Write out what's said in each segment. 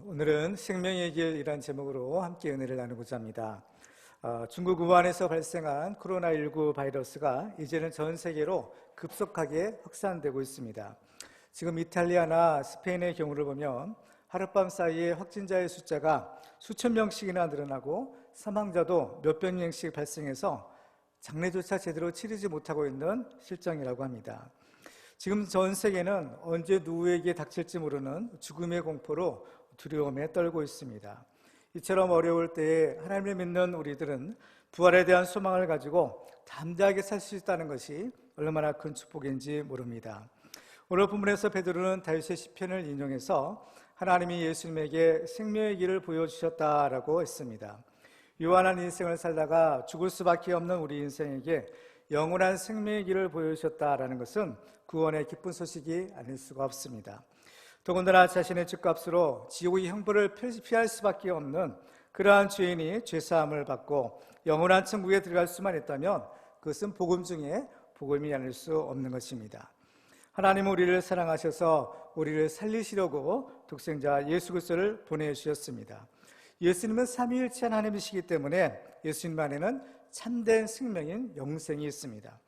오늘은 생명의 길이라는 제목으로 함께 은혜를 나누고자 합니다. 중국 우한에서 발생한 코로나19 바이러스가 이제는 전 세계로 급속하게 확산되고 있습니다. 지금 이탈리아나 스페인의 경우를 보면 하룻밤 사이에 확진자의 숫자가 수천 명씩이나 늘어나고 사망자도 몇백 명씩 발생해서 장례조차 제대로 치르지 못하고 있는 실정이라고 합니다. 지금 전 세계는 언제 누구에게 닥칠지 모르는 죽음의 공포로 두려움에 떨고 있습니다. 이처럼 어려울 때에 하나님을 믿는 우리들은 부활에 대한 소망을 가지고 담대하게 살 수 있다는 것이 얼마나 큰 축복인지 모릅니다. 오늘 본문에서 베드로는 다윗의 시편을 인용해서 하나님이 예수님에게 생명의 길을 보여주셨다라고 했습니다. 유한한 인생을 살다가 죽을 수밖에 없는 우리 인생에게 영원한 생명의 길을 보여주셨다라는 것은 구원의 기쁜 소식이 아닐 수가 없습니다. 더군다나 자신의 죄값으로 지옥의 형벌을 피할 수밖에 없는 그러한 죄인이 죄사함을 받고 영원한 천국에 들어갈 수만 있다면 그것은 복음 중에 복음이 아닐 수 없는 것입니다. 하나님은 우리를 사랑하셔서 우리를 살리시려고 독생자 예수 그리스도를 보내주셨습니다. 예수님은 삼위일체 하나님이시기 때문에 예수님 안에는 참된 생명인 영생이 있습니다.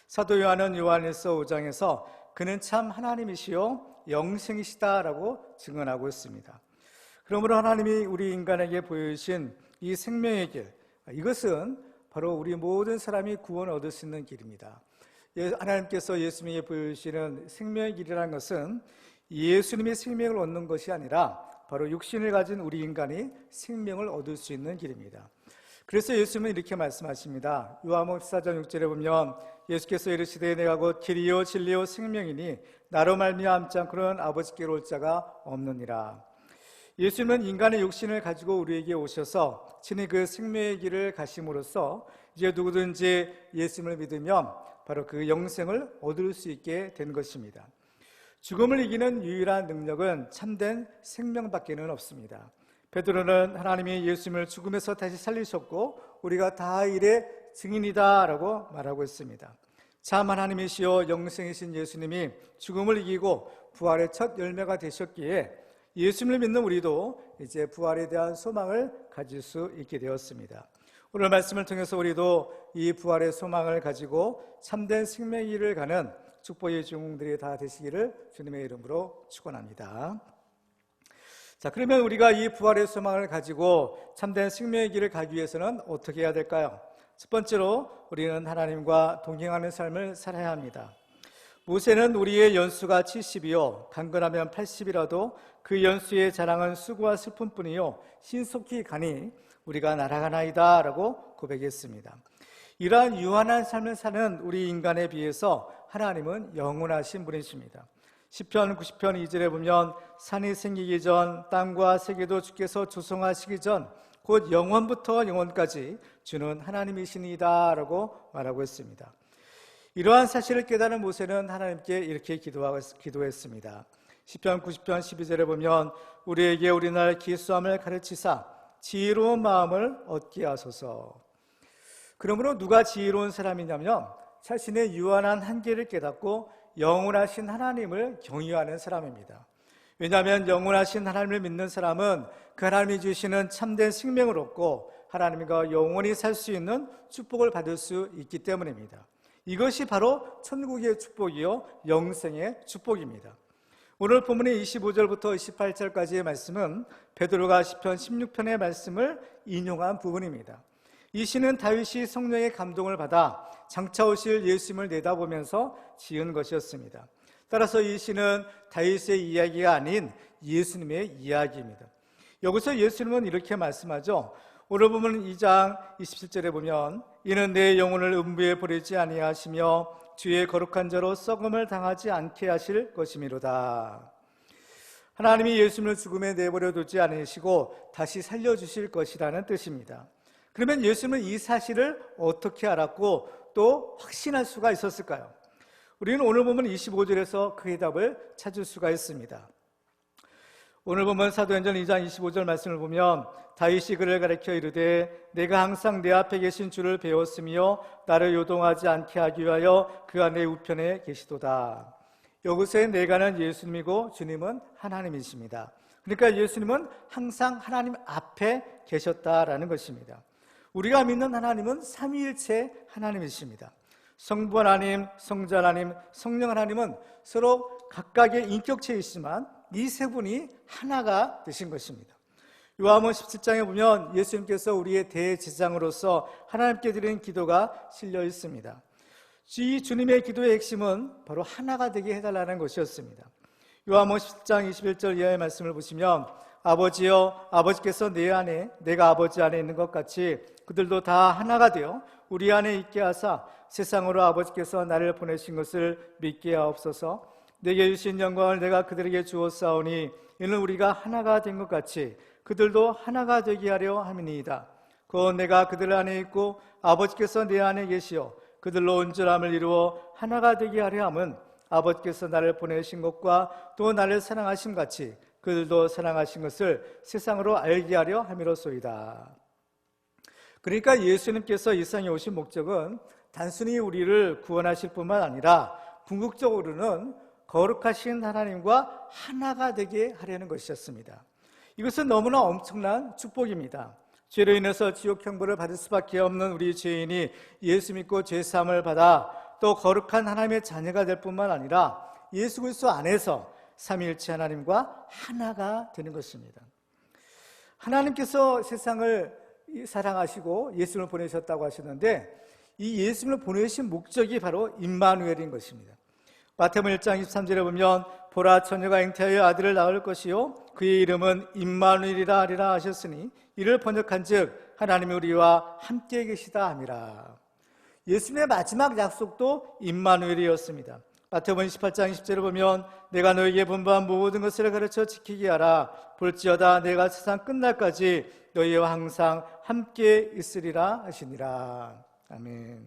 사도 요한은 요한일서 5장에서 그는 참 하나님이시요 영생이시다라고 증언하고 있습니다. 그러므로 하나님이 우리 인간에게 보여주신 이 생명의 길, 이것은 바로 우리 모든 사람이 구원을 얻을 수 있는 길입니다. 하나님께서 예수님에게 보여주시는 생명의 길이라는 것은 예수님이 생명을 얻는 것이 아니라 바로 육신을 가진 우리 인간이 생명을 얻을 수 있는 길입니다. 그래서 예수님은 이렇게 말씀하십니다. 요한복음 14장 6절에 보면 예수께서 이르시되 내가 곧 길이요 진리요 생명이니 나로 말미암지 않고는 아버지께로 올 자가 없느니라. 예수님은 인간의 육신을 가지고 우리에게 오셔서 친히 그 생명의 길을 가심으로써 이제 누구든지 예수님을 믿으면 바로 그 영생을 얻을 수 있게 된 것입니다. 죽음을 이기는 유일한 능력은 참된 생명밖에는 없습니다. 베드로는 하나님이 예수님을 죽음에서 다시 살리셨고 우리가 다 일의 증인이다 라고 말하고 있습니다. 참 하나님이시여 영생이신 예수님이 죽음을 이기고 부활의 첫 열매가 되셨기에 예수님을 믿는 우리도 이제 부활에 대한 소망을 가질 수 있게 되었습니다. 오늘 말씀을 통해서 우리도 이 부활의 소망을 가지고 참된 생명의 길을 가는 축복의 주인공들이 다 되시기를 주님의 이름으로 축원합니다. 자, 그러면 우리가 이 부활의 소망을 가지고 참된 생명의 길을 가기 위해서는 어떻게 해야 될까요? 첫 번째로 우리는 하나님과 동행하는 삶을 살아야 합니다. 모세는 우리의 연수가 70이요 강건하면 80이라도 그 연수의 자랑은 수고와 슬픔뿐이요 신속히 가니 우리가 날아가나이다 라고 고백했습니다. 이러한 유한한 삶을 사는 우리 인간에 비해서 하나님은 영원하신 분이십니다. 시편 90편 2절에 보면 산이 생기기 전 땅과 세계도 주께서 조성하시기 전 곧 영원부터 영원까지 주는 하나님이시니이다 라고 말하고 있습니다. 이러한 사실을 깨달은 모세는 하나님께 이렇게 기도했습니다. 시편 90편 12절에 보면 우리에게 우리날 기수함을 가르치사 지혜로운 마음을 얻게 하소서. 그러므로 누가 지혜로운 사람이냐면 자신의 유한한 한계를 깨닫고 영원하신 하나님을 경외하는 사람입니다. 왜냐하면 영원하신 하나님을 믿는 사람은 그 하나님이 주시는 참된 생명을 얻고 하나님과 영원히 살 수 있는 축복을 받을 수 있기 때문입니다. 이것이 바로 천국의 축복이요 영생의 축복입니다. 오늘 본문의 25절부터 28절까지의 말씀은 베드로가 시편 16편의 말씀을 인용한 부분입니다. 이 시는 다윗이 성령의 감동을 받아 장차 오실 예수님을 내다보면서 지은 것이었습니다. 따라서 이 시는 다윗의 이야기가 아닌 예수님의 이야기입니다. 여기서 예수님은 이렇게 말씀하죠. 오늘 보면 2장 27절에 보면 이는 내 영혼을 음부에 버리지 아니하시며 주의 거룩한 자로 썩음을 당하지 않게 하실 것이미로다. 하나님이 예수님을 죽음에 내버려 두지 않으시고 다시 살려주실 것이라는 뜻입니다. 그러면 예수님은 이 사실을 어떻게 알았고 또 확신할 수가 있었을까요? 우리는 오늘 보면 25절에서 그 해답을 찾을 수가 있습니다. 오늘 보면 사도행전 2장 25절 말씀을 보면 다윗이 그를 가르쳐 이르되 내가 항상 내 앞에 계신 주를 배웠으며 나를 요동하지 않게 하기 위하여 그가 내 우편에 계시도다. 여기서의 내가는 예수님이고 주님은 하나님이십니다. 그러니까 예수님은 항상 하나님 앞에 계셨다라는 것입니다. 우리가 믿는 하나님은 삼위일체 하나님이십니다. 성부 하나님, 성자 하나님, 성령 하나님은 서로 각각의 인격체이지만 이 세 분이 하나가 되신 것입니다. 요한복음 17장에 보면 예수님께서 우리의 대제사장으로서 하나님께 드리는 기도가 실려 있습니다. 이 주님의 기도의 핵심은 바로 하나가 되게 해달라는 것이었습니다. 요한복음 17장 21절 이하의 말씀을 보시면 아버지여, 아버지께서 내 안에 내가 아버지 안에 있는 것 같이 그들도 다 하나가 되어 우리 안에 있게 하사 세상으로 아버지께서 나를 보내신 것을 믿게 하옵소서. 내게 주신 영광을 내가 그들에게 주었사오니 이는 우리가 하나가 된 것 같이 그들도 하나가 되게 하려 함이니이다. 곧 내가 그들 안에 있고 아버지께서 내 안에 계시어 그들로 온전함을 이루어 하나가 되게 하려 함은 아버지께서 나를 보내신 것과 또 나를 사랑하신 같이 그들도 사랑하신 것을 세상으로 알게 하려 함이로소이다. 그러니까 예수님께서 이 세상에 오신 목적은 단순히 우리를 구원하실 뿐만 아니라 궁극적으로는 거룩하신 하나님과 하나가 되게 하려는 것이었습니다. 이것은 너무나 엄청난 축복입니다. 죄로 인해서 지옥 형벌을 받을 수밖에 없는 우리 죄인이 예수 믿고 죄사함을 받아 또 거룩한 하나님의 자녀가 될 뿐만 아니라 예수 그리스도 안에서 삼위일체 하나님과 하나가 되는 것입니다. 하나님께서 세상을 사랑하시고 예수님을 보내셨다고 하셨는데 이 예수님을 보내신 목적이 바로 임마누엘인 것입니다. 마태복음 1장 23절에 보면 보라 처녀가 잉태하여 아들을 낳을 것이요 그의 이름은 임마누엘이라 하리라 하셨으니 이를 번역한즉 하나님이 우리와 함께 계시다 함이라. 예수님의 마지막 약속도 임마누엘이었습니다. 마태복음 28장 20절에 보면 내가 너에게 분부한 모든 것을 가르쳐 지키게 하라. 볼지어다 내가 세상 끝날까지 너희와 항상 함께 있으리라 하시니라. 아멘.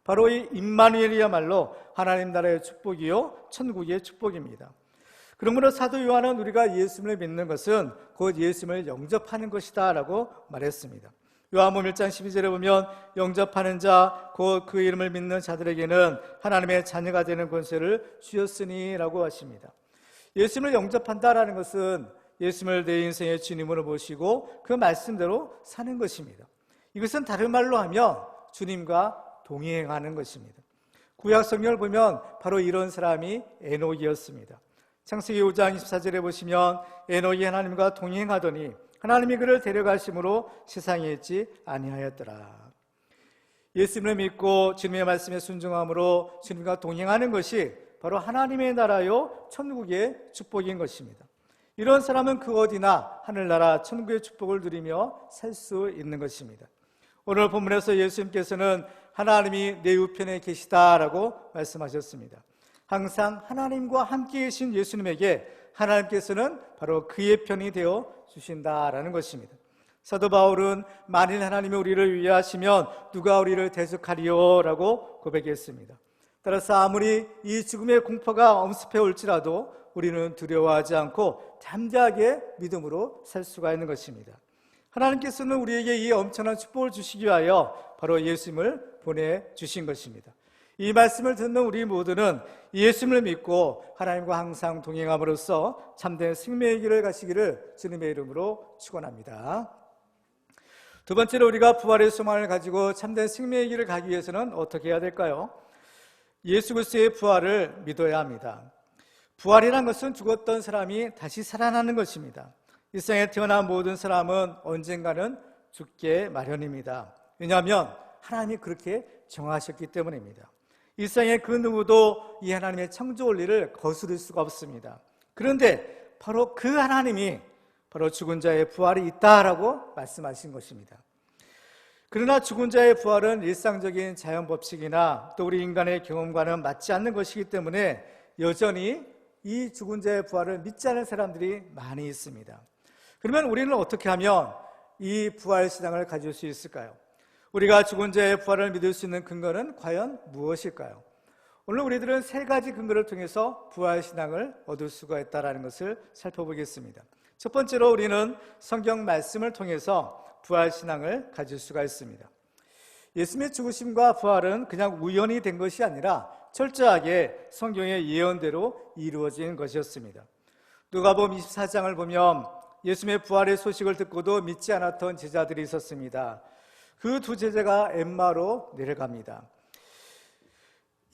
바로 이 임마누엘이야말로 하나님 나라의 축복이요 천국의 축복입니다. 그러므로 사도 요한은 우리가 예수님을 믿는 것은 곧 예수님을 영접하는 것이다 라고 말했습니다. 요한복음 1장 12절에 보면 영접하는 자 곧 그 이름을 믿는 자들에게는 하나님의 자녀가 되는 권세를 주셨으니 라고 하십니다. 예수님을 영접한다라는 것은 예수님을 내 인생의 주님으로 모시고 그 말씀대로 사는 것입니다. 이것은 다른 말로 하면 주님과 동행하는 것입니다. 구약 성경을 보면 바로 이런 사람이 에녹이었습니다. 창세기 5장 24절에 보시면 에녹이 하나님과 동행하더니 하나님이 그를 데려가심으로 세상에 있지 아니하였더라. 예수님을 믿고 주님의 말씀에 순종함으로 주님과 동행하는 것이 바로 하나님의 나라요 천국의 축복인 것입니다. 이런 사람은 그 어디나 하늘나라 천국의 축복을 누리며 살 수 있는 것입니다. 오늘 본문에서 예수님께서는 하나님이 내 우편에 계시다라고 말씀하셨습니다. 항상 하나님과 함께 계신 예수님에게 하나님께서는 바로 그의 편이 되어 주신다라는 것입니다. 사도 바울은 만일 하나님이 우리를 위하시면 누가 우리를 대적하리요 라고 고백했습니다. 따라서 아무리 이 죽음의 공포가 엄습해 올지라도 우리는 두려워하지 않고 담대하게 믿음으로 살 수가 있는 것입니다. 하나님께서는 우리에게 이 엄청난 축복을 주시기 위하여 바로 예수님을 보내주신 것입니다. 이 말씀을 듣는 우리 모두는 예수님을 믿고 하나님과 항상 동행함으로써 참된 생명의 길을 가시기를 주님의 이름으로 축원합니다. 두 번째로 우리가 부활의 소망을 가지고 참된 생명의 길을 가기 위해서는 어떻게 해야 될까요? 예수 그리스도의 부활을 믿어야 합니다. 부활이란 것은 죽었던 사람이 다시 살아나는 것입니다. 이 세상에 태어난 모든 사람은 언젠가는 죽게 마련입니다. 왜냐하면 하나님이 그렇게 정하셨기 때문입니다. 이 세상에 그 누구도 이 하나님의 창조 원리를 거스를 수가 없습니다. 그런데 바로 그 하나님이 바로 죽은 자의 부활이 있다라고 말씀하신 것입니다. 그러나 죽은 자의 부활은 일상적인 자연 법칙이나 또 우리 인간의 경험과는 맞지 않는 것이기 때문에 여전히 이 죽은 자의 부활을 믿지 않는 사람들이 많이 있습니다. 그러면 우리는 어떻게 하면 이 부활 신앙을 가질 수 있을까요? 우리가 죽은 자의 부활을 믿을 수 있는 근거는 과연 무엇일까요? 오늘 우리들은 세 가지 근거를 통해서 부활 신앙을 얻을 수가 있다는 것을 살펴보겠습니다. 첫 번째로 우리는 성경 말씀을 통해서 부활 신앙을 가질 수가 있습니다. 예수님의 죽으심과 부활은 그냥 우연히 된 것이 아니라 철저하게 성경의 예언대로 이루어진 것이었습니다. 누가복음 24장을 보면 예수님의 부활의 소식을 듣고도 믿지 않았던 제자들이 있었습니다. 그 두 제자가 엠마로 내려갑니다.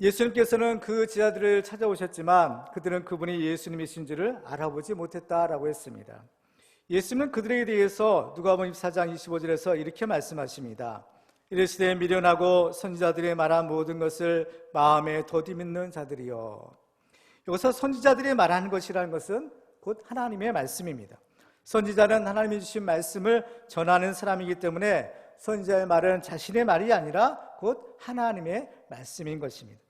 예수님께서는 그 제자들을 찾아오셨지만 그들은 그분이 예수님이신 줄을 알아보지 못했다라고 했습니다. 예수님은 그들에 대해서 누가복음 24장 25절에서 이렇게 말씀하십니다. 이르시되 미련하고 선지자들이 말한 모든 것을 마음에 더디밌는 자들이여. 여기서 선지자들이 말하는 것이라는 것은 곧 하나님의 말씀입니다. 선지자는 하나님이 주신 말씀을 전하는 사람이기 때문에 선지자의 말은 자신의 말이 아니라 곧 하나님의 말씀인 것입니다.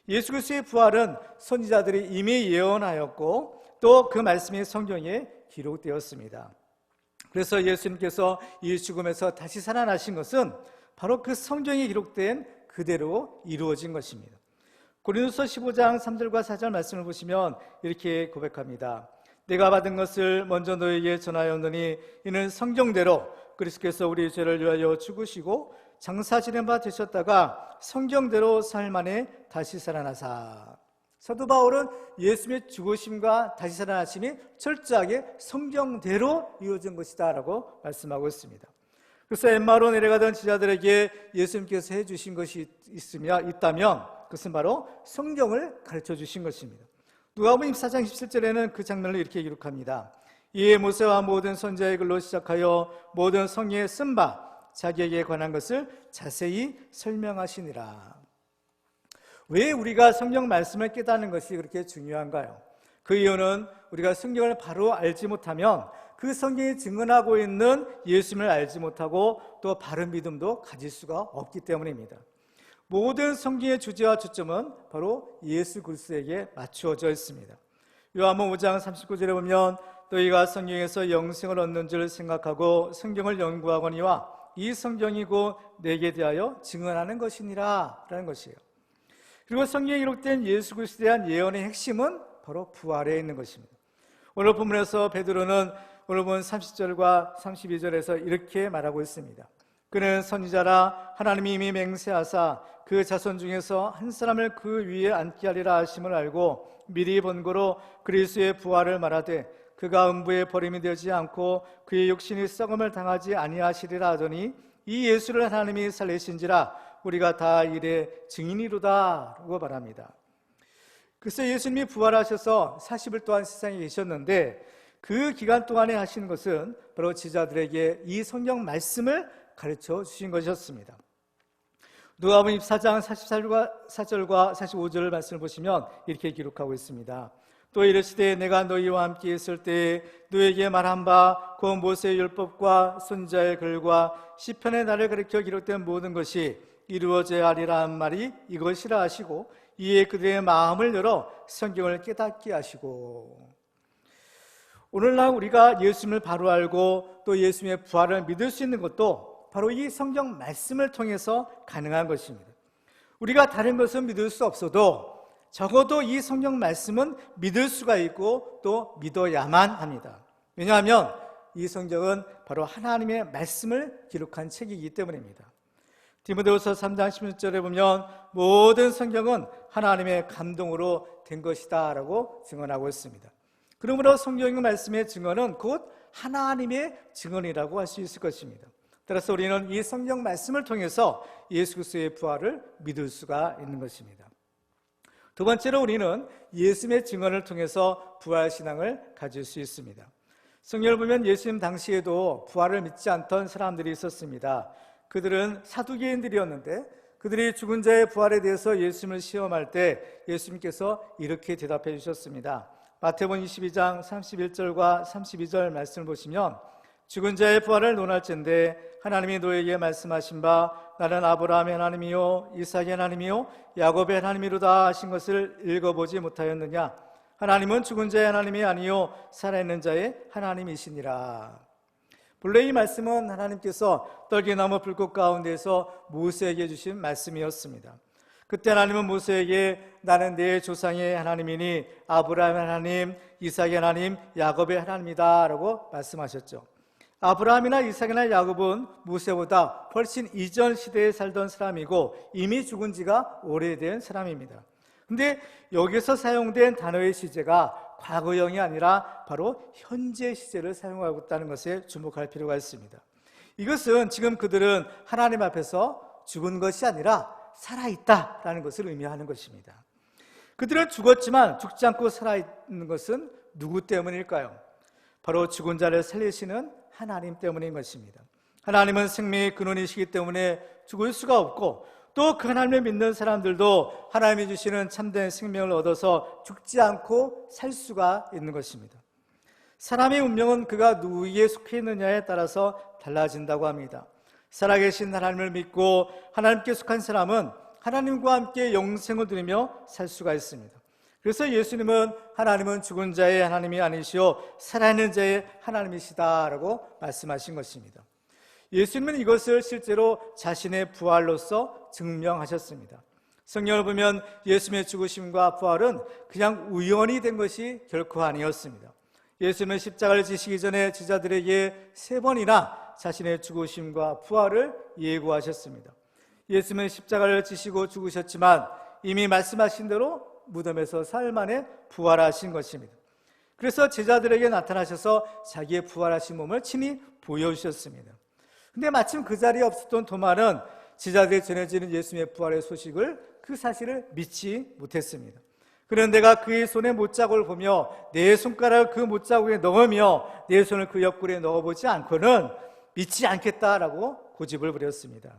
예수 그리스도의 부활은 선지자들이 이미 예언하였고 또 그 말씀이 성경에 기록되었습니다. 그래서 예수님께서 이 죽음에서 다시 살아나신 것은 바로 그 성경에 기록된 그대로 이루어진 것입니다. 고린도서 15장 3절과 4절 말씀을 보시면 이렇게 고백합니다. 내가 받은 것을 먼저 너에게 전하였노니 이는 성경대로 그리스도께서 우리 죄를 위하여 죽으시고 장사 지낸 바 되셨다가 성경대로 사흘 만에 다시 살아나사. 사도 바울은 예수님의 죽으심과 다시 살아나심이 철저하게 성경대로 이루어진 것이다 라고 말씀하고 있습니다. 그래서 엠마로 내려가던 제자들에게 예수님께서 해주신 것이 있다면 그것은 바로 성경을 가르쳐 주신 것입니다. 누가복음 24장 17절에는 그 장면을 이렇게 기록합니다. 이에 모세와 모든 선지자의 글로 시작하여 모든 성경에 쓴 바 자기에게 관한 것을 자세히 설명하시니라. 왜 우리가 성경 말씀을 깨닫는 것이 그렇게 중요한가요? 그 이유는 우리가 성경을 바로 알지 못하면 그 성경이 증언하고 있는 예수님을 알지 못하고 또 바른 믿음도 가질 수가 없기 때문입니다. 모든 성경의 주제와 초점은 바로 예수 그리스도에게 맞추어져 있습니다. 요한복음 5장 39절에 보면 너희가 성경에서 영생을 얻는 줄 생각하고 성경을 연구하거니와 이 성경이 곧 내게 대하여 증언하는 것이니라 라는 것이에요. 그리고 성경에 기록된 예수 그리스도에 대한 예언의 핵심은 바로 부활에 있는 것입니다. 오늘 본문에서 베드로는 오늘 본 30절과 32절에서 이렇게 말하고 있습니다. 그는 선지자라 하나님이 이미 맹세하사 그 자손 중에서 한 사람을 그 위에 앉게 하리라 하심을 알고 미리 본고로 그리스도의 부활을 말하되 그가 음부에 버림이 되지 않고 그의 육신이 썩음을 당하지 아니하시리라 하더니 이 예수를 하나님이 살리신지라 우리가 다 이래 증인이로다 라고 말합니다. 그래서 예수님이 부활하셔서 40일 동안 세상에 계셨는데 그 기간 동안에 하신 것은 바로 제자들에게 이 성경 말씀을 가르쳐 주신 것이었습니다. 누가복음 24장 44절과 45절 말씀을 보시면 이렇게 기록하고 있습니다. 또 이르시되 내가 너희와 함께 있을 때에 너에게 말한 바 그 모세의 율법과 선지자의 글과 시편의 나를 가리켜 기록된 모든 것이 이루어져야 하리라 한 말이 이것이라 하시고 이에 그들의 마음을 열어 성경을 깨닫게 하시고. 오늘날 우리가 예수님을 바로 알고 또 예수님의 부활을 믿을 수 있는 것도 바로 이 성경 말씀을 통해서 가능한 것입니다. 우리가 다른 것은 믿을 수 없어도 적어도 이 성경 말씀은 믿을 수가 있고 또 믿어야만 합니다. 왜냐하면 이 성경은 바로 하나님의 말씀을 기록한 책이기 때문입니다. 디모데후서 3장 16절에 보면 모든 성경은 하나님의 감동으로 된 것이다 라고 증언하고 있습니다. 그러므로 성경 말씀의 증언은 곧 하나님의 증언이라고 할 수 있을 것입니다. 따라서 우리는 이 성경 말씀을 통해서 예수 그리스도의 부활을 믿을 수가 있는 것입니다. 두 번째로 우리는 예수님의 증언을 통해서 부활신앙을 가질 수 있습니다. 성경을 보면 예수님 당시에도 부활을 믿지 않던 사람들이 있었습니다. 그들은 사두개인들이었는데 그들이 죽은 자의 부활에 대해서 예수님을 시험할 때 예수님께서 이렇게 대답해 주셨습니다. 마태복음 22장 31절과 32절 말씀을 보시면 죽은 자의 부활을 논할진대 하나님이 너에게 말씀하신 바 나는 아브라함의 하나님이요 이삭의 하나님이요 야곱의 하나님이로다 하신 것을 읽어보지 못하였느냐. 하나님은 죽은 자의 하나님이 아니요 살아있는 자의 하나님이시니라. 본래 이 말씀은 하나님께서 떨기나무 불꽃 가운데서 모세에게 주신 말씀이었습니다. 그때 하나님은 모세에게 나는 내 조상의 하나님이니 아브라함의 하나님, 이삭의 하나님, 야곱의 하나님이다 라고 말씀하셨죠. 아브라함이나 이삭이나 야곱은 모세보다 훨씬 이전 시대에 살던 사람이고 이미 죽은 지가 오래된 사람입니다. 근데 여기서 사용된 단어의 시제가 과거형이 아니라 바로 현재 시제를 사용하고 있다는 것에 주목할 필요가 있습니다. 이것은 지금 그들은 하나님 앞에서 죽은 것이 아니라 살아있다라는 것을 의미하는 것입니다. 그들은 죽었지만 죽지 않고 살아있는 것은 누구 때문일까요? 바로 죽은 자를 살리시는 하나님 때문인 것입니다. 하나님은 생명의 근원이시기 때문에 죽을 수가 없고, 또 그 하나님을 믿는 사람들도 하나님이 주시는 참된 생명을 얻어서 죽지 않고 살 수가 있는 것입니다. 사람의 운명은 그가 누구에게 속해 있느냐에 따라서 달라진다고 합니다. 살아계신 하나님을 믿고 하나님께 속한 사람은 하나님과 함께 영생을 누리며 살 수가 있습니다. 그래서 예수님은 하나님은 죽은 자의 하나님이 아니시오 살아있는 자의 하나님이시다라고 말씀하신 것입니다. 예수님은 이것을 실제로 자신의 부활로서 증명하셨습니다. 성경을 보면 예수님의 죽으심과 부활은 그냥 우연이 된 것이 결코 아니었습니다. 예수님은 십자가를 지시기 전에 제자들에게 3번이나 자신의 죽으심과 부활을 예고하셨습니다. 예수님은 십자가를 지시고 죽으셨지만 이미 말씀하신 대로 무덤에서 사흘 만에 부활하신 것입니다. 그래서 제자들에게 나타나셔서 자기의 부활하신 몸을 친히 보여주셨습니다. 근데 마침 그 자리에 없었던 도마는 제자들에게 전해지는 예수님의 부활의 소식을, 그 사실을 믿지 못했습니다. 그런데 내가 그의 손에 못자국을 보며 내 손가락을 그 못자국에 넣으며 내 손을 그 옆구리에 넣어보지 않고는 믿지 않겠다라고 고집을 부렸습니다.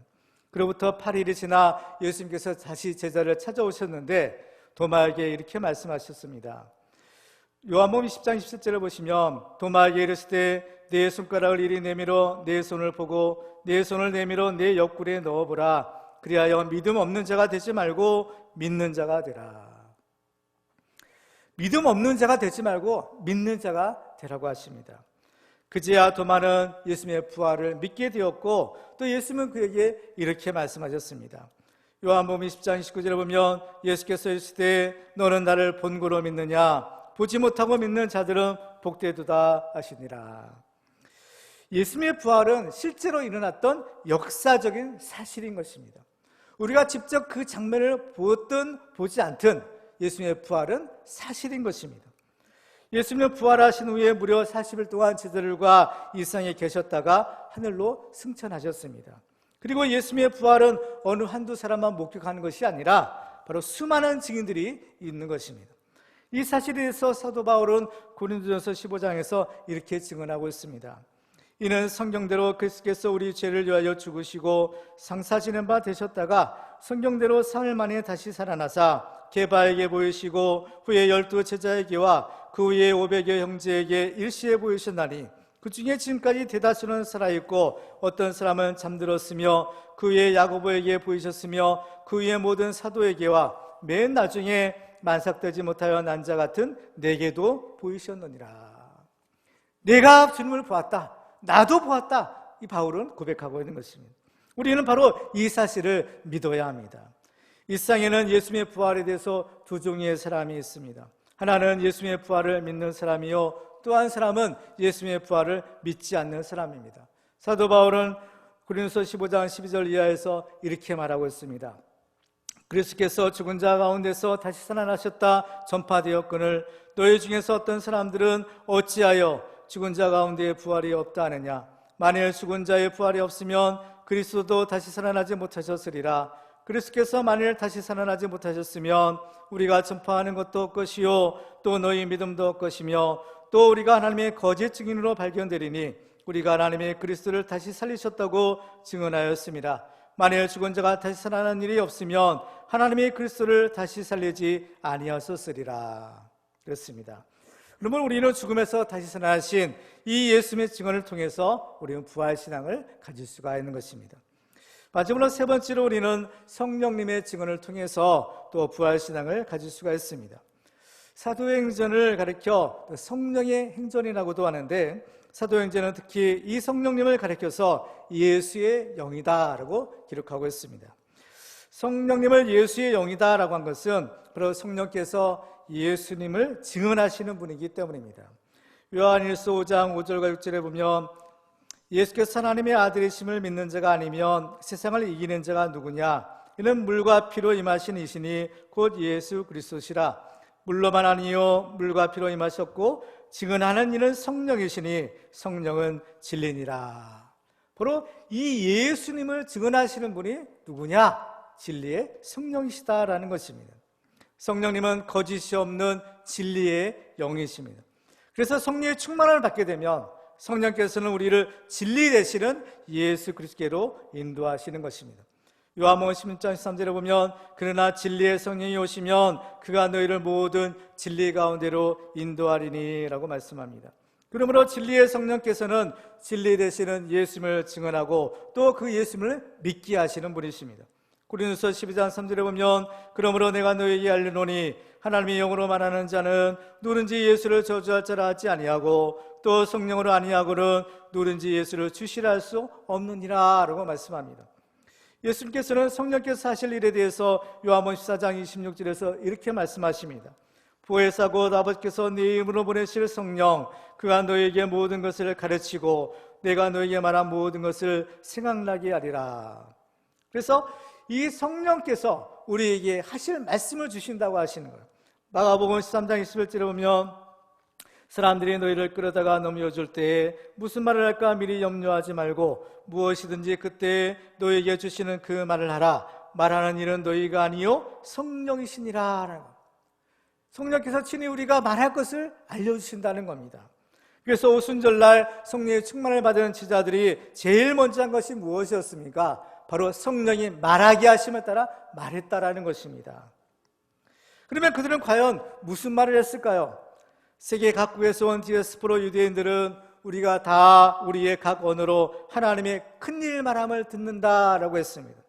그로부터 8일이 지나 예수님께서 다시 제자를 찾아오셨는데 도마에게 이렇게 말씀하셨습니다. 요한복음 10장 17절을 보시면 도마에게 이르시되 내 손가락을 이리 내밀어 내 손을 보고 내 손을 내밀어 내 옆구리에 넣어보라. 그리하여 믿음 없는 자가 되지 말고 믿는 자가 되라. 믿음 없는 자가 되지 말고 믿는 자가 되라고 하십니다. 그제야 도마는 예수님의 부활을 믿게 되었고, 또 예수님은 그에게 이렇게 말씀하셨습니다. 요한복음 10장 19절에 보면 예수께서 이르시되 너는 나를 본고로 믿느냐? 보지 못하고 믿는 자들은 복되도다 하시니라. 예수님의 부활은 실제로 일어났던 역사적인 사실인 것입니다. 우리가 직접 그 장면을 보든 보지 않든 예수님의 부활은 사실인 것입니다. 예수님은 부활하신 후에 무려 40일 동안 제자들과 이 세상에 계셨다가 하늘로 승천하셨습니다. 그리고 예수님의 부활은 어느 한두 사람만 목격하는 것이 아니라 바로 수많은 증인들이 있는 것입니다. 이 사실에 대해서 사도 바울은 고린도전서 15장에서 이렇게 증언하고 있습니다. 이는 성경대로 그리스도께서 우리 죄를 위하여 죽으시고 상사지는 바 되셨다가 성경대로 사흘 만에 다시 살아나사 게바에게 보이시고 후에 12 제자에게와 그 후에 500여 형제에게 일시에 보이셨나니 그 중에 지금까지 대다수는 살아있고 어떤 사람은 잠들었으며 그 후에 야고보에게 보이셨으며 그 후에 모든 사도에게와 맨 나중에 만삭되지 못하여 난 자 같은 내게도 보이셨느니라. 내가 주님을 보았다, 나도 보았다, 이 바울은 고백하고 있는 것입니다. 우리는 바로 이 사실을 믿어야 합니다. 이 세상에는 예수님의 부활에 대해서 두 종류의 사람이 있습니다. 하나는 예수님의 부활을 믿는 사람이요, 또 한 사람은 예수님의 부활을 믿지 않는 사람입니다. 사도 바울은 고린도서 15장 12절 이하에서 이렇게 말하고 있습니다. 그리스도께서 죽은 자 가운데서 다시 살아나셨다 전파되었거늘 너희 중에서 어떤 사람들은 어찌하여 죽은 자 가운데 부활이 없다 하느냐? 만일 죽은 자의 부활이 없으면 그리스도도 다시 살아나지 못하셨으리라. 그리스도께서 만일 다시 살아나지 못하셨으면 우리가 전파하는 것도 없것이요 또 너희 믿음도 없것이며 또 우리가 하나님의 거짓 증인으로 발견되리니 우리가 하나님의 그리스도를 다시 살리셨다고 증언하였습니다. 만일 죽은 자가 다시 살아나는 일이 없으면 하나님의 그리스도를 다시 살리지 아니하셨으리라. 그렇습니다. 그러면 우리는 죽음에서 다시 살아나신 이 예수님의 증언을 통해서 우리는 부활신앙을 가질 수가 있는 것입니다. 마지막으로 세 번째로 우리는 성령님의 증언을 통해서 또 부활신앙을 가질 수가 있습니다. 사도행전을 가리켜 성령의 행전이라고도 하는데 사도행전은 특히 이 성령님을 가리켜서 예수의 영이다라고 기록하고 있습니다. 성령님을 예수의 영이다라고 한 것은 바로 성령께서 예수님을 증언하시는 분이기 때문입니다. 요한일서 5장 5절과 6절에 보면 예수께서 하나님의 아들이심을 믿는 자가 아니면 세상을 이기는 자가 누구냐? 이는 물과 피로 임하신 이시니 곧 예수 그리스도시라. 물로만 아니요 물과 피로 임하셨고 증언하는 이는 성령이시니 성령은 진리니라. 바로 이 예수님을 증언하시는 분이 누구냐? 진리의 성령이시다라는 것입니다. 성령님은 거짓이 없는 진리의 영이십니다. 그래서 성령의 충만을 받게 되면 성령께서는 우리를 진리 되시는 예수 그리스도께로 인도하시는 것입니다. 요한복음 16장 13절에 보면 그러나 진리의 성령이 오시면 그가 너희를 모든 진리 가운데로 인도하리니 라고 말씀합니다. 그러므로 진리의 성령께서는 진리 되시는 예수님을 증언하고 또 그 예수님을 믿게 하시는 분이십니다. 고린도서 12장 3절에 보면 그러므로 내가 너희에게 알리노니 하나님의 영으로 말하는 자는 누구든지 예수를 저주할 자라 하지 아니하고 또 성령으로 아니하고는 누구든지 예수를 주시라 할 수 없느니라 라고 말씀합니다. 예수님께서는 성령께서 하실 일에 대해서 요한복음 14장 26절에서 이렇게 말씀하십니다. 보혜사 곧 아버지께서 네 이름으로 보내실 성령 그가 너에게 모든 것을 가르치고 내가 너에게 말한 모든 것을 생각나게 하리라. 그래서 이 성령께서 우리에게 하실 말씀을 주신다고 하시는 거예요. 마가복음 13장 21절에 보면 사람들이 너희를 끌어다가 넘겨줄 때에 무슨 말을 할까 미리 염려하지 말고 무엇이든지 그때 너희에게 주시는 그 말을 하라. 말하는 일은 너희가 아니요 성령이시니라. 성령께서 친히 우리가 말할 것을 알려주신다는 겁니다. 그래서 오순절날 성령의 충만을 받은 제자들이 제일 먼저 한 것이 무엇이었습니까? 바로 성령이 말하게 하심에 따라 말했다라는 것입니다. 그러면 그들은 과연 무슨 말을 했을까요? 세계 각국에서 온 디아스포라 유대인들은 우리가 다 우리의 각 언어로 하나님의 큰일 말함을 듣는다라고 했습니다.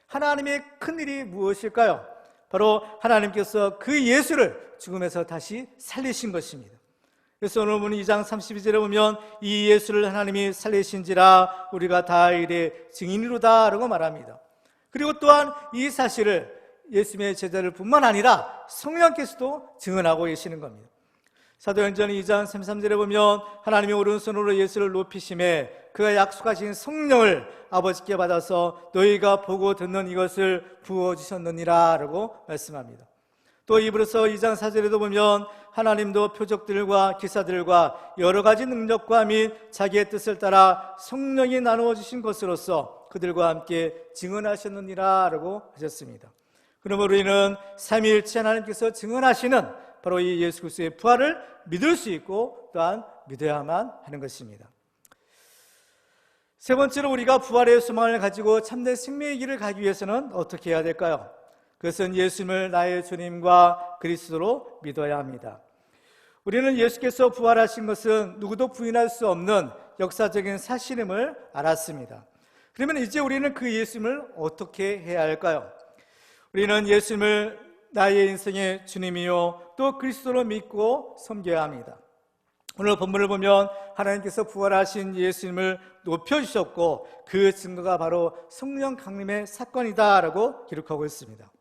하나님의 큰일이 무엇일까요? 바로 하나님께서 그 예수를 죽음에서 다시 살리신 것입니다. 그래서 오늘 본 2장 32절에 보면 이 예수를 하나님이 살리신지라 우리가 다 이래 증인이로다 라고 말합니다. 그리고 또한 이 사실을 예수님의 제자들 뿐만 아니라 성령께서도 증언하고 계시는 겁니다. 사도행전 2장 33절에 보면 하나님이 오른손으로 예수를 높이심에 그가 약속하신 성령을 아버지께 받아서 너희가 보고 듣는 이것을 부어주셨느니라 라고 말씀합니다. 또 이브리서 2장 4절에도 보면 하나님도 표적들과 기사들과 여러 가지 능력과 및 자기의 뜻을 따라 성령이 나누어 주신 것으로서 그들과 함께 증언하셨느니라 라고 하셨습니다. 그러므로 우리는 삼위일체 하나님께서 증언하시는 바로 이 예수 그리스도의 부활을 믿을 수 있고 또한 믿어야만 하는 것입니다. 세 번째로 우리가 부활의 소망을 가지고 참된 생명의 길을 가기 위해서는 어떻게 해야 될까요? 그것은 예수님을 나의 주님과 그리스도로 믿어야 합니다. 우리는 예수께서 부활하신 것은 누구도 부인할 수 없는 역사적인 사실임을 알았습니다. 그러면 이제 우리는 그 예수님을 어떻게 해야 할까요? 우리는 예수님을 나의 인생의 주님이요 또 그리스도로 믿고 섬겨야 합니다. 오늘 본문을 보면 하나님께서 부활하신 예수님을 높여주셨고 그 증거가 바로 성령 강림의 사건이다 라고 기록하고 있습니다.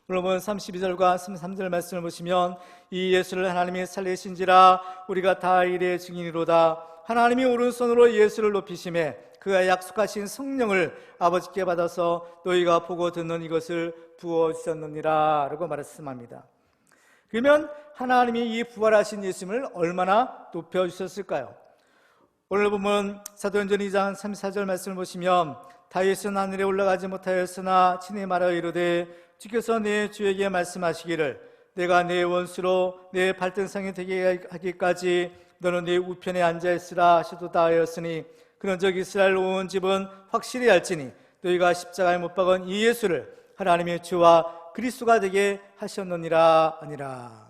오늘 본 32절과 33절 말씀을 보시면 이 예수를 하나님이 살리신지라 우리가 다 이래 증인이로다. 하나님이 오른손으로 예수를 높이심에 그가 약속하신 성령을 아버지께 받아서 너희가 보고 듣는 이것을 부어주셨느니라 라고 말씀합니다. 그러면 하나님이 이 부활하신 예수님을 얼마나 높여주셨을까요? 오늘 보면 사도행전 2장 34절 말씀을 보시면 다윗은 하늘에 올라가지 못하였으나 친히 말하여 이르되 주께서 내 주에게 말씀하시기를 내가 내 원수로 내 발등상이 되게 하기까지 너는 내 우편에 앉아있으라 하시도다 하였으니 그런즉 이스라엘 온 집은 확실히 알지니 너희가 십자가에 못 박은 이 예수를 하나님의 주와 그리스도가 되게 하셨느니라 아니라.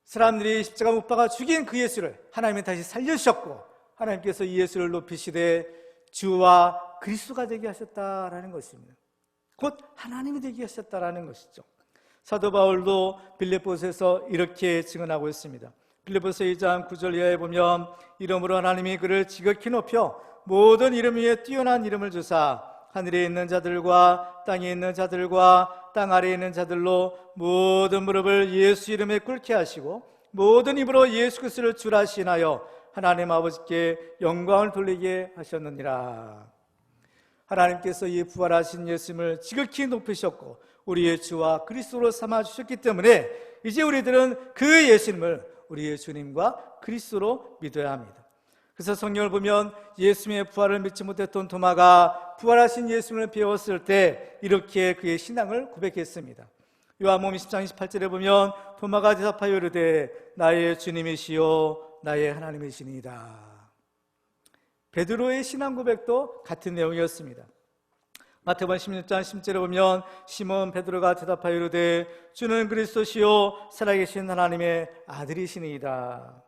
사람들이 십자가 못 박아 죽인 그 예수를 하나님이 다시 살려주셨고 하나님께서 이 예수를 높이시되 주와 그리스도가 되게 하셨다라는 것입니다. 곧 하나님이 되게 하셨다라는 것이죠. 사도 바울도 빌립보서에서 이렇게 증언하고 있습니다. 빌립보서 2장 9절 이하에 보면 이름으로 하나님이 그를 지극히 높여 모든 이름 위에 뛰어난 이름을 주사 하늘에 있는 자들과 땅에 있는 자들과 땅 아래에 있는 자들로 모든 무릎을 예수 이름에 꿇게 하시고 모든 입으로 예수 그리스도를 주라 시인하여 하나님 아버지께 영광을 돌리게 하셨느니라. 하나님께서 이 부활하신 예수님을 지극히 높이셨고 우리의 주와 그리스도로 삼아주셨기 때문에 이제 우리들은 그 예수님을 우리의 주님과 그리스도로 믿어야 합니다. 그래서 성경을 보면 예수님의 부활을 믿지 못했던 도마가 부활하신 예수님을 배웠을 때 이렇게 그의 신앙을 고백했습니다. 요한복음 10장 28절에 보면 도마가 대답하여 이르되 나의 주님이시요 나의 하나님이시니이다. 베드로의 신앙 고백도 같은 내용이었습니다. 마태복음 16장 10절에 보면 시몬 베드로가 대답하여 이르되 주는 그리스도시요 살아계신 하나님의 아들이시니이다.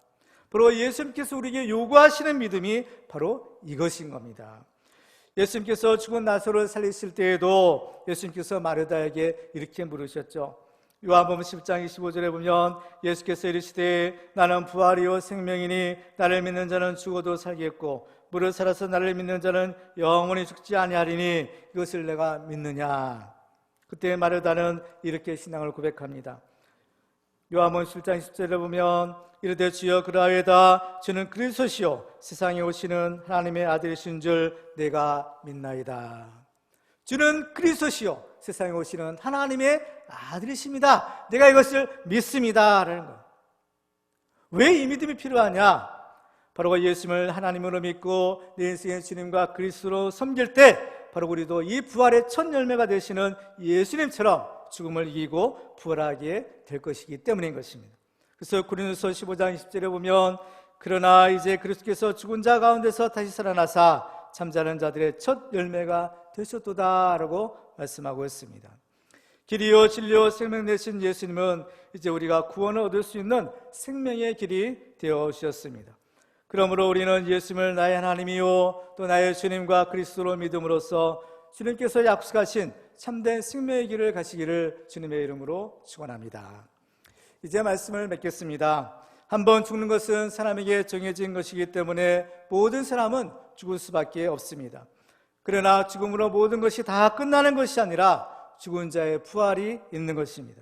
바로 예수님께서 우리에게 요구하시는 믿음이 바로 이것인 겁니다. 예수님께서 죽은 나사로를 살리실 때에도 예수님께서 마르다에게 이렇게 물으셨죠. 요한복음 10장 25절에 보면 예수께서 이르시되 나는 부활이요 생명이니 나를 믿는 자는 죽어도 살겠고 무릇 살아서 나를 믿는 자는 영원히 죽지 아니하리니 이것을 내가 믿느냐. 그때 마르다는 이렇게 신앙을 고백합니다. 요한복음 10장 10절에 보면 이르되 주여 그러하여다 주는 그리스도시요 세상에 오시는 하나님의 아들이신 줄 내가 믿나이다. 주는 그리스도시요 세상에 오시는 하나님의 아들이십니다. 내가 이것을 믿습니다 라는 거예요. 왜 이 믿음이 필요하냐? 바로 예수님을 하나님으로 믿고 내 인생의 주님과 그리스도로 섬길 때 바로 우리도 이 부활의 첫 열매가 되시는 예수님처럼 죽음을 이기고 부활하게 될 것이기 때문인 것입니다. 그래서 고린도서 15장 20절에 보면 그러나 이제 그리스도께서 죽은 자 가운데서 다시 살아나사 잠자는 자들의 첫 열매가 되셨도다 라고 말씀하고 있습니다. 길이요 진리요 생명 되신 예수님은 이제 우리가 구원을 얻을 수 있는 생명의 길이 되어 주셨습니다. 그러므로 우리는 예수님을 나의 하나님이요 또 나의 주님과 그리스도로 믿음으로써 주님께서 약속하신 참된 생명의 길을 가시기를 주님의 이름으로 축원합니다. 이제 말씀을 맺겠습니다. 한번 죽는 것은 사람에게 정해진 것이기 때문에 모든 사람은 죽을 수밖에 없습니다. 그러나 죽음으로 모든 것이 다 끝나는 것이 아니라 죽은 자의 부활이 있는 것입니다.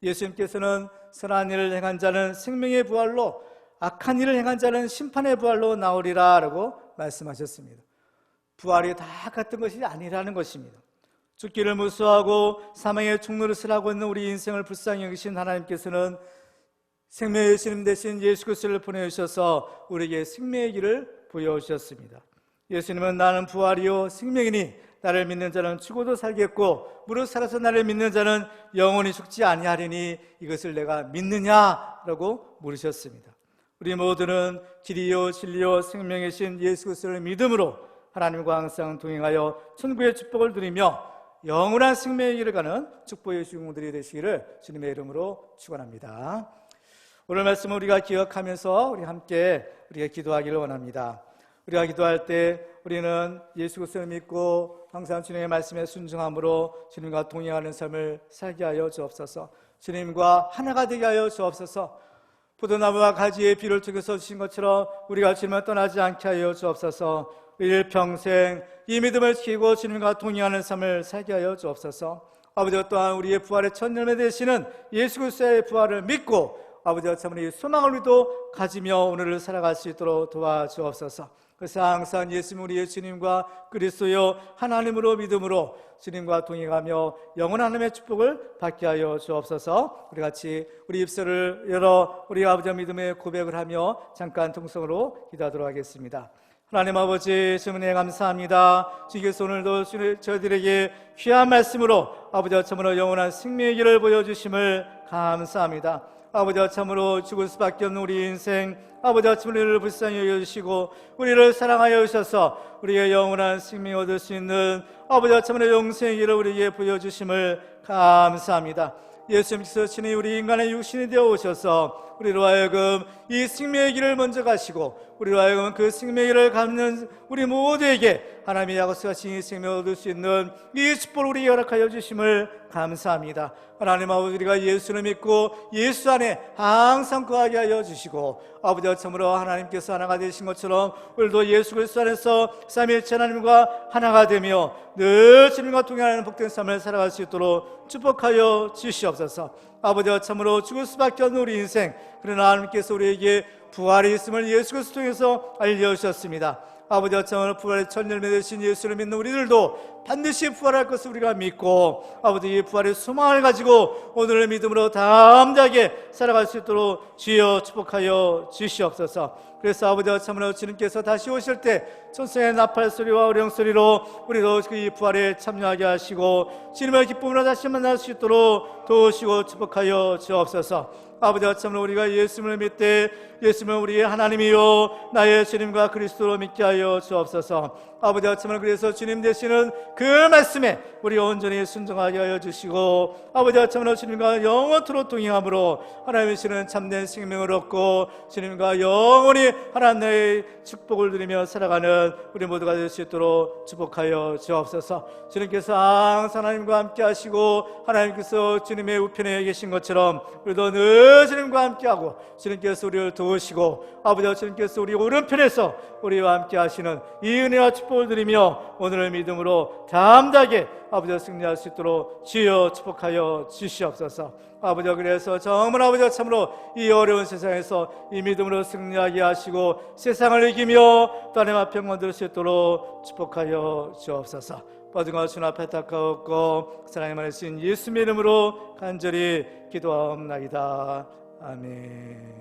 예수님께서는 선한 일을 행한 자는 생명의 부활로 악한 일을 행한 자는 심판의 부활로 나오리라 라고 말씀하셨습니다. 부활이 다 같은 것이 아니라는 것입니다. 죽기를 무서워하고 사망의 총노릇을 하고 있는 우리 인생을 불쌍히 여기신 하나님께서는 생명의 주님 대신 예수 그리스도를 보내주셔서 우리에게 생명의 길을 보여주셨습니다. 예수님은 나는 부활이요 생명이니 나를 믿는 자는 죽어도 살겠고 무릇 살아서 나를 믿는 자는 영원히 죽지 아니하리니 이것을 내가 믿느냐라고 물으셨습니다. 우리 모두는 길이요 진리요 생명이신 예수 그리스도를 믿음으로 하나님과 항상 동행하여 천국의 축복을 누리며 영원한 생명의 길을 가는 축복의 주인공들이 되시기를 주님의 이름으로 축원합니다. 오늘 말씀을 우리가 기억하면서 우리 함께 우리가 기도하기를 원합니다. 우리가 기도할 때 우리는 예수 그리스도를 믿고 항상 주님의 말씀에 순종함으로 주님과 동행하는 삶을 살게 하여 주옵소서. 주님과 하나가 되게 하여 주옵소서. 포도나무와 가지의 비를 통해서 주신 것처럼 우리가 주님을 떠나지 않게 하여 주옵소서. 일평생 이 믿음을 지키고 주님과 동행하는 삶을 살게 하여 주옵소서. 아버지와 또한 우리의 부활의 첫 열매 되시는 예수 그리스도의 부활을 믿고 아버지와 참으로 이 소망을 우리도 가지며 오늘을 살아갈 수 있도록 도와주옵소서. 그래서 항상 예수님 우리의 주님과 그리스도요 하나님으로 믿음으로 주님과 동행하며 영원한 하나님의 축복을 받게 하여 주옵소서. 우리 같이 우리 입술을 열어 우리 아버지의 믿음의 고백을 하며 잠깐 통성으로 기도하도록 하겠습니다. 하나님 아버지 주님에 감사합니다. 주께서 오늘도 저희들에게 귀한 말씀으로 아버지와 참으로 영원한 생명의 길을 보여주심을 감사합니다. 아버지와 참으로 죽을 수밖에 없는 우리 인생 아버지와 참으로 우리를 불쌍히 여겨주시고 우리를 사랑하여 주셔서 우리의 영원한 생명을 얻을 수 있는 아버지와 참으로 영생의 길을 우리에게 보여주심을 감사합니다. 예수님께서 친히 우리 인간의 육신이 되어 오셔서 우리로 하여금 이 생명의 길을 먼저 가시고 우리로 하여금 그 생명의 길을 갖는 우리 모두에게 하나님의 약속하신 이 생명을 얻을 수 있는 이 축복을 우리에게 허락하여 주심을 감사합니다. 하나님 아버지 우리가 예수를 믿고 예수 안에 항상 거하게 하여 주시고 아버지와 참으로 하나님께서 하나가 되신 것처럼 우리도 예수 그리스도 안에서 삼위일체 하나님과 하나가 되며 늘 주님과 동행하는 복된 삶을 살아갈 수 있도록 축복하여 주시옵소서. 아버지와 참으로 죽을 수밖에 없는 우리 인생 그러나 하나님께서 우리에게 부활이 있음을 예수 그리스도 통해서 알려주셨습니다. 아버지 어쩌면 부활의 첫 열매 되신 예수를 믿는 우리들도 반드시 부활할 것을 우리가 믿고 아버지 이 부활의 소망을 가지고 오늘의 믿음으로 담대하게 살아갈 수 있도록 주여 축복하여 주시옵소서. 그래서 아버지 참으로 주님께서 다시 오실 때 천사의 나팔 소리와 어령 소리로 우리도 그 부활에 참여하게 하시고 주님의 기쁨으로 다시 만날 수 있도록 도우시고 축복하여 주옵소서. 아버지 참으로 우리가 예수님을 믿되 예수님은 우리의 하나님이요 나의 주님과 그리스도로 믿게 하여 주옵소서. 아버지 참으로 그래서 주님 되시는 그 말씀에 우리 온전히 순종하게 하여 주시고 아버지 참으로 주님과 영원토록 동행함으로 하나님이시는 참된 생명을 얻고 주님과 영원히 하나님의 축복을 누리며 살아가는 우리 모두가 될 수 있도록 축복하여 주옵소서. 주님께서 항상 하나님과 함께 하시고 하나님께서 주님의 우편에 계신 것처럼 우리도 늘 주님과 함께하고 주님께서 우리를 도우시고 아버지 주님께서 우리 오른편에서 우리와 함께 하시는 이 은혜와 축복을 드리며 오늘의 믿음으로 담대하게 아버지 승리할 수 있도록 주여 축복하여 주시옵소서. 아버지 그래서 정말 아버지 참으로 이 어려운 세상에서 이 믿음으로 승리하게 하시고 세상을 이기며 또 하나님 앞에 영광 드릴 수 있도록 축복하여 주옵소서. 모든 것 주님 앞에 닦아없고 사랑의 하신 예수 이름으로 간절히 기도하옵나이다. 아멘.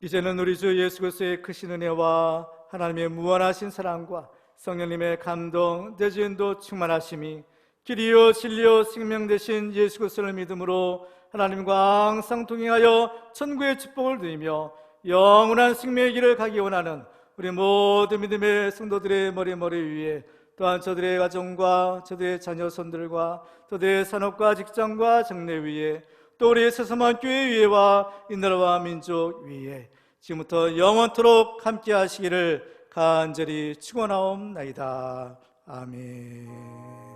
이제는 우리 주 예수 그리스도의 크신 은혜와 하나님의 무한하신 사랑과 성령님의 감동 대지인도 충만하심이 길이요 진리요 생명 되신 예수 그리스도를 믿음으로 하나님과 항상 동행하여 천국의 축복을 누리며 영원한 생명의 길을 가기 원하는 우리 모든 믿음의 성도들의 머리 위에 또한 저들의 가정과 저들의 자녀손들과 저들의 산업과 직장과 정례 위에 또 우리 세상만 교회 위에와 이 나라와 민족 위에 지금부터 영원토록 함께 하시기를 간절히 축원하옵나이다. 아멘.